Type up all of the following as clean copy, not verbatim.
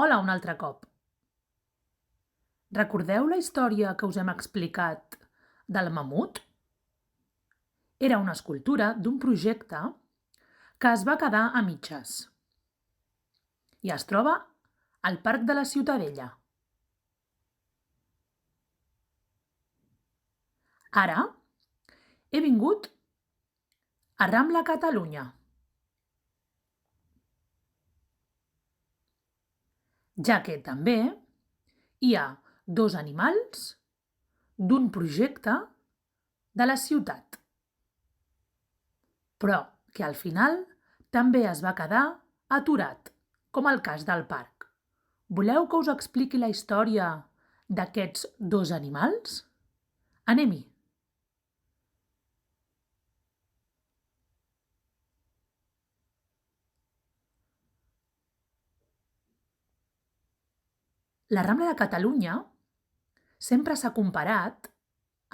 Hola un altre cop. Recordeu la història que us hem explicat del mamut? Era una escultura d'un projecte que es va quedar a mitges i es troba al Parc de la Ciutadella. Ara he vingut a Rambla, Catalunya, ja que també hi ha dos animals d'un projecte de la ciutat, però que al final també es va quedar aturat, com el cas del parc. Voleu que us expliqui la història d'aquests dos animals? Anem-hi! La Rambla de Catalunya sempre s'ha comparat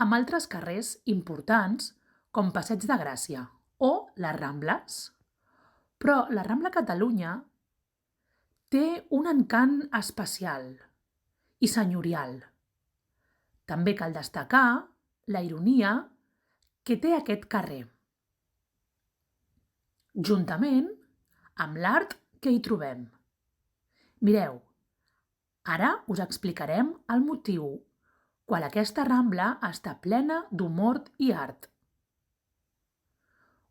amb altres carrers importants com Passeig de Gràcia o les Rambles. Però la Rambla Catalunya té un encant especial i senyorial. També cal destacar la ironia que té aquest carrer, juntament amb l'art que hi trobem. Mireu, ara us explicarem el motiu quan aquesta Rambla està plena d'humor i art.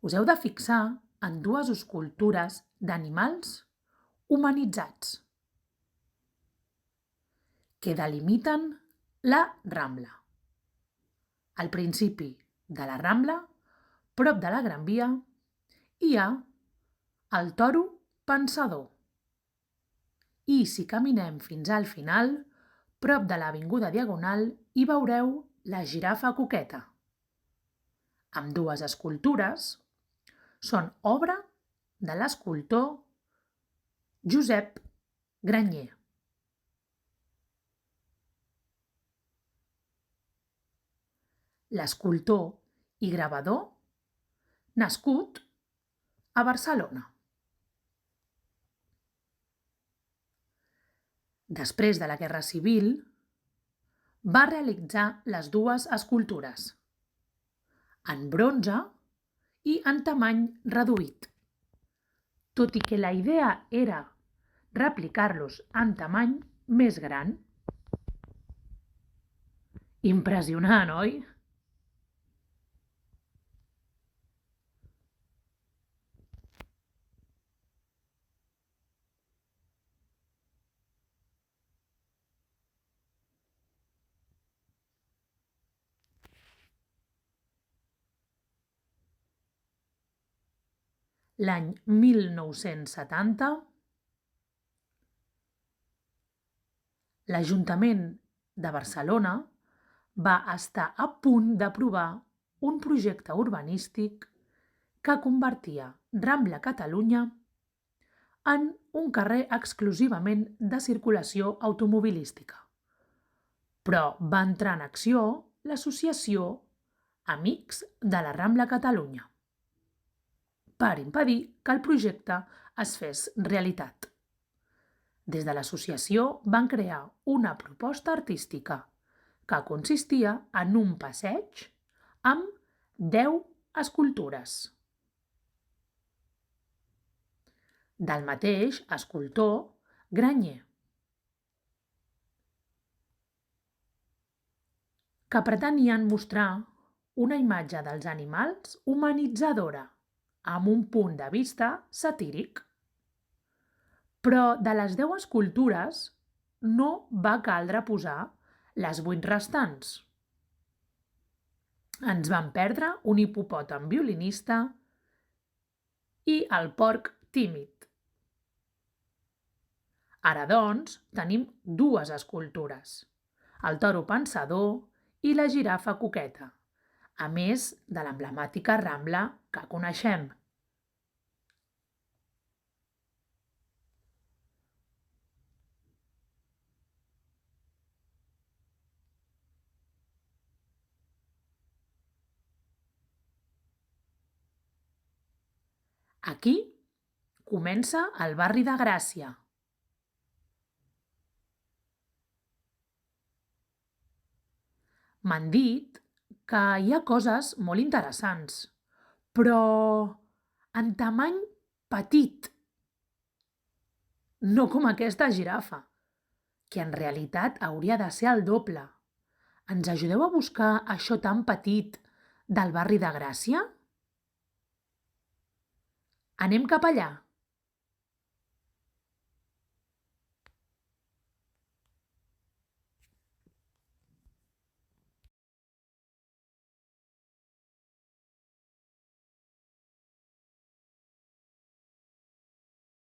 Us heu de fixar en dues escultures d'animals humanitzats que delimiten la Rambla. Al principi de la Rambla, prop de la Gran Via, hi ha el toro pensador. I si caminem fins al final, prop de l'Avinguda Diagonal, hi veureu la girafa coqueta. Ambdues escultures són obra de l'escultor Josep Granyer. L'escultor i gravador nascut a Barcelona. Després de la Guerra Civil, va realitzar les dues escultures, en bronze i en tamany reduït. Tot i que la idea era replicar-los en tamany més gran. Impressionant, oi? L'any 1970, l'Ajuntament de Barcelona va estar a punt d'aprovar un projecte urbanístic que convertia Rambla Catalunya en un carrer exclusivament de circulació automobilística. Però va entrar en acció l'associació Amics de la Rambla Catalunya per impedir que el projecte es fes realitat. Des de l'associació van crear una proposta artística que consistia en un passeig amb 10 escultures del mateix escultor Granyer, que pretenien mostrar una imatge dels animals humanitzadora, amb un punt de vista satíric. Però de les 10 escultures no va caldre posar les 8 restants. Ens vam perdre un hipopòtam violinista i el porc tímid. Ara, doncs, tenim dues escultures, el toro pensador i la girafa coqueta, a més de l'emblemàtica Rambla que coneixem. Aquí comença el barri de Gràcia. M'han dit que hi ha coses molt interessants, però en tamany petit, no com aquesta girafa, que en realitat hauria de ser el doble. Ens ajudeu a buscar això tan petit del barri de Gràcia? Anem cap allà.